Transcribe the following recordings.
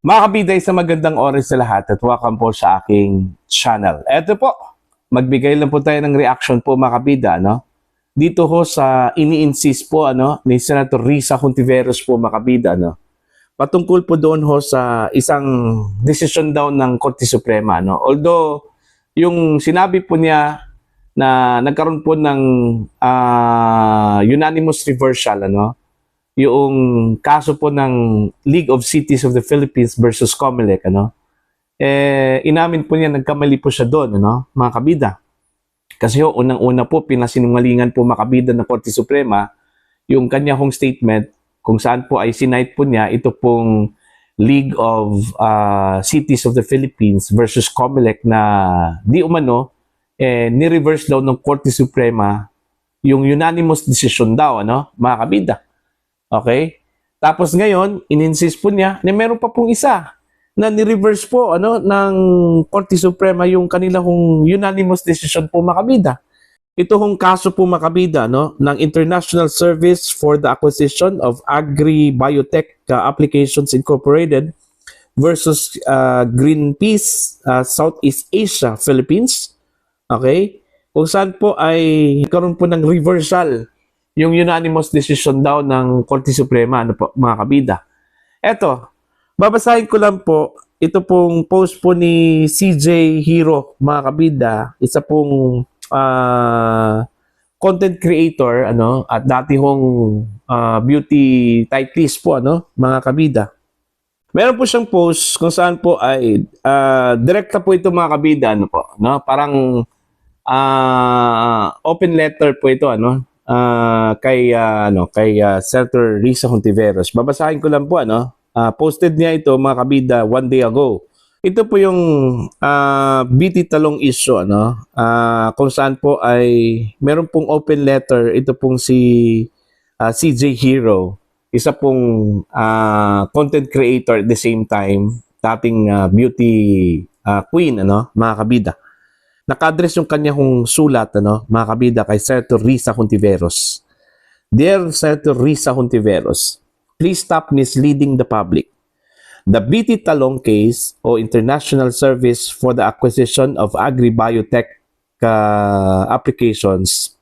Mga kabida, isang magandang oras sa lahat at welcome po sa aking channel. Eto po, magbigay lang po tayo ng reaction po mga kabida, no? Dito ho sa ini-insist po ni Senator Risa Hontiveros po mga kabida, no? Patungkol po doon ho sa isang desisyon daw ng Korte Suprema, no? Although yung sinabi po niya na nagkaroon po ng unanimous reversal, yung kaso po ng League of Cities of the Philippines versus COMELEC, inamin po niya nagkamali po siya doon, mga kabida. Kasi unang-una po, pinasinungalingan po mga kabida ng Korte Suprema, yung kanya hong statement, kung saan po ay sinight po niya, ito pong League of Cities of the Philippines versus COMELEC na di umano, ni-reverse daw ng Korte Suprema yung unanimous decision daw, mga kabida. Okay? Tapos ngayon, in-insist po niya na meron pa pong isa na ni-reverse po ng Korte Suprema yung kanilang unanimous decision po makabida. Ito hong kaso po makabida ng International Service for the Acquisition of Agri-Biotech Applications Incorporated versus Greenpeace Southeast Asia Philippines. Okay? Kung saan po ay karoon po ng reversal yung unanimous decision daw ng Korte Suprema, mga kabida. Eto, babasahin ko lang po, ito pong post po ni CJ Hero, mga kabida, isa pong content creator, at dati hong beauty typist po, mga kabida. Meron po siyang post kung saan po ay direkta po ito mga kabida, parang open letter po ito, kay Senator Risa Hontiveros. Babasahin ko lang po posted niya ito mga kabida 1 day ago. Ito po yung BT Talong issue kung saan po ay meron pong open letter, ito pong si CJ Hero, isa pong content creator at the same time, dating beauty queen mga kabida. Naka-address yung kanyang sulat, mga kabida, kay Senator Risa Hontiveros. Dear Senator Risa Hontiveros, please stop misleading the public. The BT Talong case o International Service for the Acquisition of Agri-Biotech Applications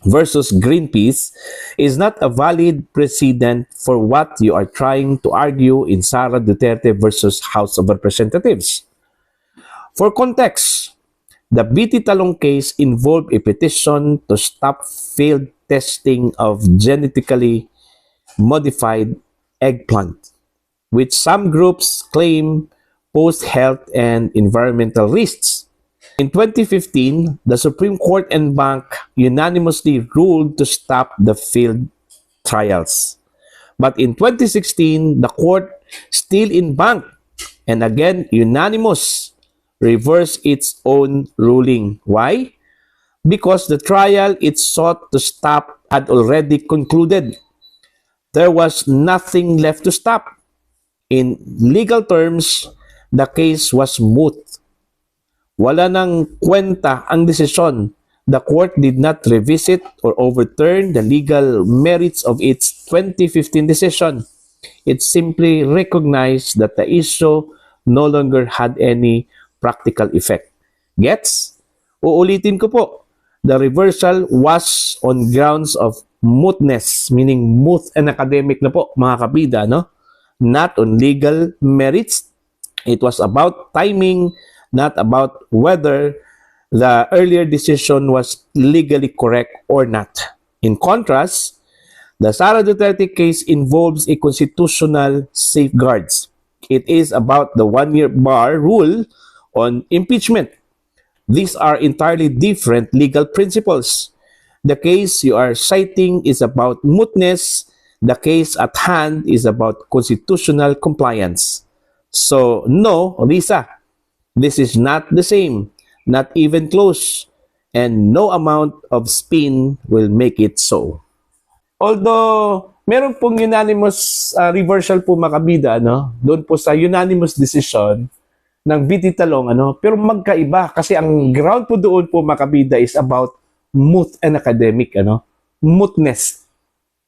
versus Greenpeace is not a valid precedent for what you are trying to argue in Sara Duterte versus House of Representatives. For context, the BT Talong case involved a petition to stop failed testing of genetically modified eggplant, which some groups claim pose health and environmental risks. In 2015, the Supreme Court en banc unanimously ruled to stop the failed trials. But in 2016, the court still en banc and again unanimous reverse its own ruling. Why? Because the trial it sought to stop had already concluded. There was nothing left to stop. In legal terms, the case was moot. Wala nang kwenta ang desisyon. The court did not revisit or overturn the legal merits of its 2015 decision. It simply recognized that the issue no longer had any practical effect. Gets? Uulitin ko po. The reversal was on grounds of mootness, meaning moot and academic na po, mga kabida, not on legal merits. It was about timing, not about whether the earlier decision was legally correct or not. In contrast, the Sara Duterte case involves a constitutional safeguards. It is about the one-year bar rule on impeachment. These are entirely different legal principles. The case you are citing is about mootness. The case at hand is about constitutional compliance. So, no, Risa, this is not the same, not even close, and no amount of spin will make it so. Although, meron pong unanimous reversal po makabida, doon po sa unanimous decision ng BT Talong, pero magkaiba kasi ang ground po doon po makabida is about moot and academic, mootness.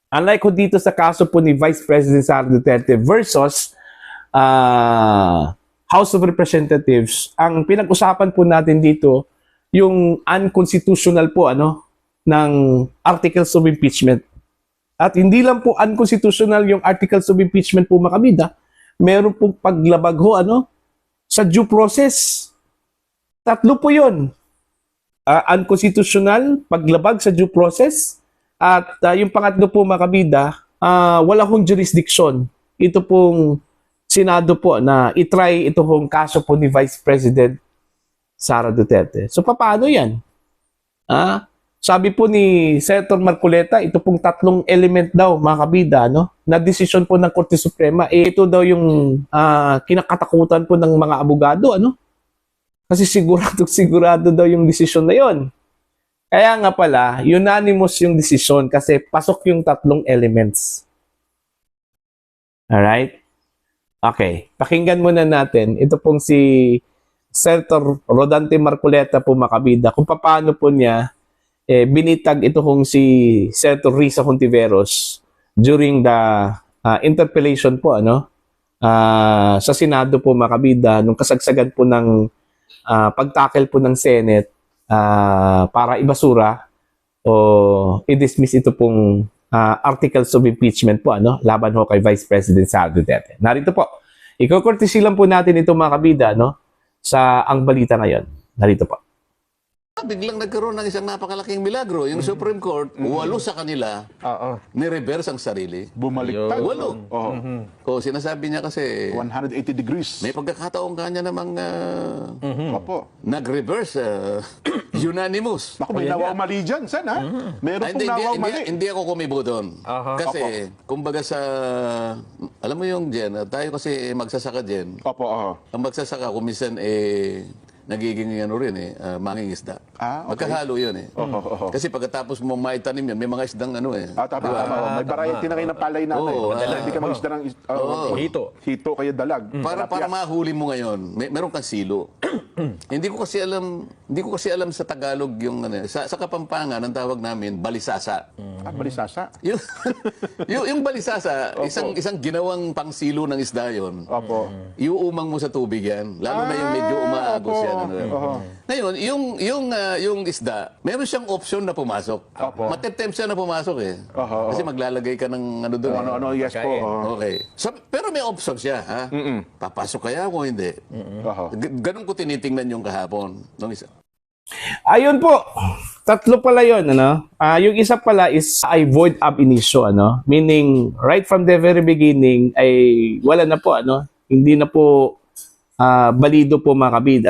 Unlike ko dito sa kaso po ni Vice President Sara Duterte versus House of Representatives, ang pinag-usapan po natin dito yung unconstitutional po ng articles of impeachment. At hindi lang po unconstitutional yung articles of impeachment po mga kabida, meron pong paglabag sa due process. Tatlo po 'yon. Unconstitutional, paglabag sa due process, at yung pangatlo po mga kabida, wala hong jurisdiction. Ito pong Senado po na itry ito hong kaso po ni Vice President Sara Duterte. So paano yan? Sabi po ni Senator Marcoleta, ito pong tatlong element daw mga kabida na desisyon po ng Korte Suprema. Ito daw yung kinakatakutan po ng mga abogado. Kasi sigurado daw yung desisyon na yon. Kaya nga pala, unanimous yung desisyon kasi pasok yung tatlong elements. Alright? Okay, pakinggan muna natin. Ito pong si Senator Rodante Marcoleta po mga kabida, kung paano po niya binitag ito kung si Senator Risa Hontiveros during the interpellation po sa Senado po mga kabida, nung kasagsagan po ng pagtakel po ng Senate para ibasura o i-dismiss ito pong articles of impeachment po laban ho kay Vice President Sara Duterte. Narito po. Iko-courtesy lang po natin ito mga kabida sa Ang Balita Ngayon. Narito po. Biglang nagkaroon ng isang napakalaking milagro. Yung Supreme Court, 8 sa kanila, ni-reverse ang sarili. Bumalik tayo. 8. O sinasabi niya kasi, 180 degrees. may pagkakataon kanya namang Opo. nag-reverse, unanimous. Naku, may nawang mali dyan, Sen, ha? Meron Ay, pong nawang mali. hindi ako kumibo doon. Kasi, kumbaga alam mo yung Jen, tayo kasi magsasaka Jen. Opo, Ang magsasaka, kumisan nagiging mangingisda. Okay. Magkahalo yun Kasi pagkatapos mo maitanim yan, may mga isdang Tama. May variety na kayo ng palay natin. Oo, Hindi ka mag-isda ng Hito. hito kayo dalag. Para mahuli mo ngayon, meron kang silo. hindi ko kasi alam sa Tagalog yung sa Kapampangan ang tawag namin balisasa. Balisasa. yung balisasa, isang ginawang pangsilo ng isda yon. Opo. Iuumang mo sa tubig yan, lalo na yung medyo umaagos yan. Ngayon, yung isda, meron siyang option na pumasok. Matetempt siya na pumasok Kasi maglalagay ka ng doon. Ano, yes po. Okay. So, pero may option siya, ha? Papasok kaya o hindi? Ganun ko tinitingnan yung kahapon. Nung isa. Ayun po. Tatlo pala yun, yung isa pala is ay void ab initio, meaning right from the very beginning ay wala na po, hindi na po balido po mga kabid,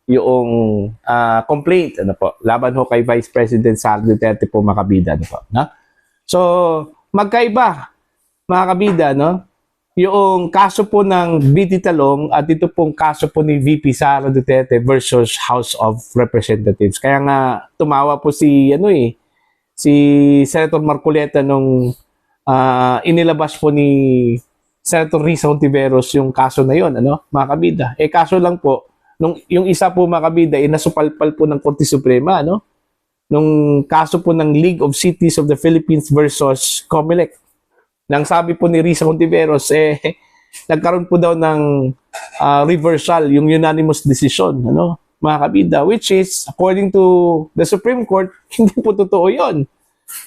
yung complaint, laban ho kay Vice President Sara Duterte po mga kabida, So, magkaiba, mga kabida, yung kaso po ng BT Talong at ito pong kaso po ni VP Sara Duterte versus House of Representatives. Kaya nga, tumawa po si Senator Marcoleta nung inilabas po ni Senator Risa Hontiveros yung kaso na yon, mga kabida. Kaso lang po, yung isa po mga kabida, nasupalpal po ng Korte Suprema, nung kaso po ng League of Cities of the Philippines versus COMELEC. Nang sabi po ni Risa Hontiveros, nagkaroon po daw ng reversal, yung unanimous decision, mga kabida, which is, according to the Supreme Court, hindi po totoo yon.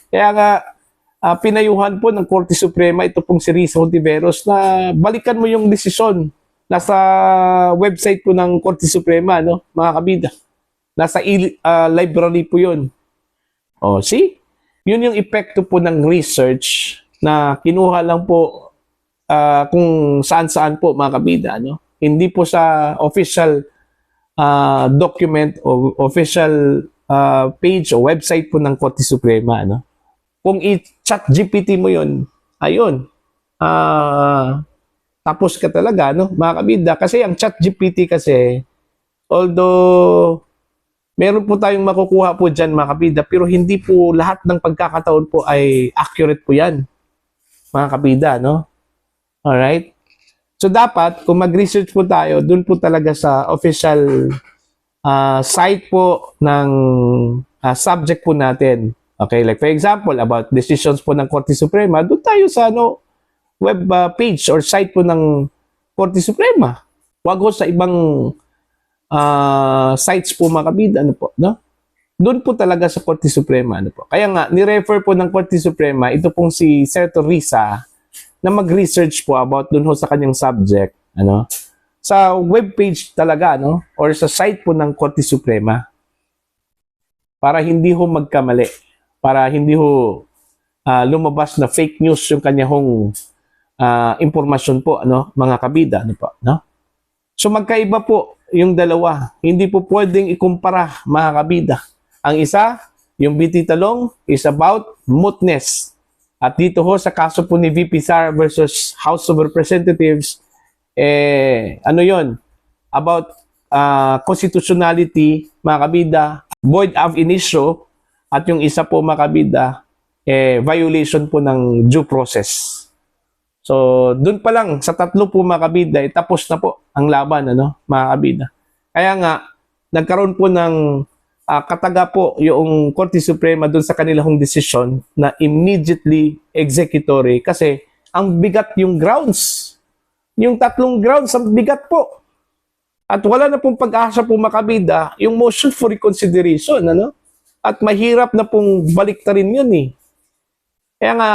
Kaya nga, pinayuhan po ng Korte Suprema ito pong si Risa Hontiveros na balikan mo yung desisyon. Nasa website po ng Korte Suprema, mga kabida. Nasa library po yun. See? Yun yung epekto po ng research na kinuha lang po kung saan-saan po, mga kabida. Hindi po sa official document o official page o website po ng Korte Suprema. Kung i-chat GPT mo yun, ayun. Tapos ka talaga, mga kabida. Kasi ang chat GPT kasi, although meron po tayong makukuha po dyan, mga kabida, pero hindi po lahat ng pagkakataon po ay accurate po yan, mga kabida, Alright? So dapat, kung mag-research po tayo, dun po talaga sa official site po ng subject po natin. Okay, like for example, about decisions po ng Korte Suprema, doon tayo sa web page or site po ng Korte Suprema. Wag ho sa ibang sites po mga kabida, ano po, no? Doon po talaga sa Korte Suprema, ano po. Kaya nga, ni-refer po ng Korte Suprema, ito pong si Senator Risa, na mag-research po about doon ho sa kanyang subject, ano, sa webpage talaga, no, or sa site po ng Korte Suprema, para hindi ho magkamali, para hindi ho lumabas na fake news yung kanyang impormasyon po, ano, mga kabida, ano po, no? So magkaiba po yung dalawa. Hindi po pwedeng ikumpara, mga kabida. Ang isa, yung BT Talong, is about mootness. At dito ho sa kaso po ni VP Sara versus House of Representatives, ano yon? About constitutionality, mga kabida, void ab initio, at yung isa po, mga kabida, violation po ng due process. So, doon pa lang, sa tatlo po, mga kabida, tapos na po ang laban, ano, mga kabida. Kaya nga, nagkaroon po ng kataga po yung Korte Suprema doon sa kanilang desisyon na immediately executory kasi ang bigat yung grounds. Yung tatlong grounds, ang bigat po. At wala na pong pag-asa po, mga kabida, yung motion for reconsideration, ano? At mahirap na pong baliktarin yun, eh. Kaya nga,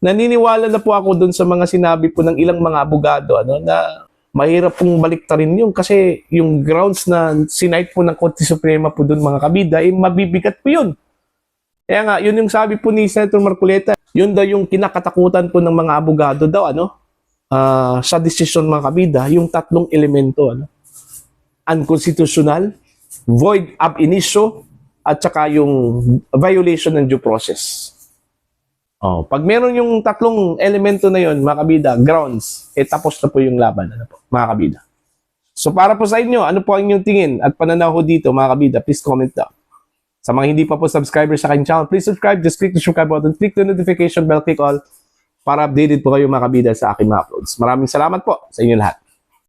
naniniwala na po ako doon sa mga sinabi po ng ilang mga abogado, ano, na mahirap pong baliktarin yun kasi yung grounds na sinight po ng Korte Suprema po doon, mga kabida, mabibigat po yun. Kaya nga, yun yung sabi po ni Senator Marcoleta, yun daw yung kinakatakutan po ng mga abogado daw, ano, sa desisyon, mga kabida, yung tatlong elemento, ano, unconstitutional, void ab initio, at saka yung violation ng due process. Pag meron yung tatlong elemento na yon, mga kabida, grounds, tapos na po yung laban, ano po, mga kabida. So para po sa inyo, ano po ang inyong tingin at pananaw ho dito, mga kabida, please comment down. Sa mga hindi pa po subscribers sa aking channel, please subscribe, just click the subscribe button, click the notification bell, click all, para updated po kayo, mga kabida, sa aking mga uploads. Maraming salamat po sa inyo lahat.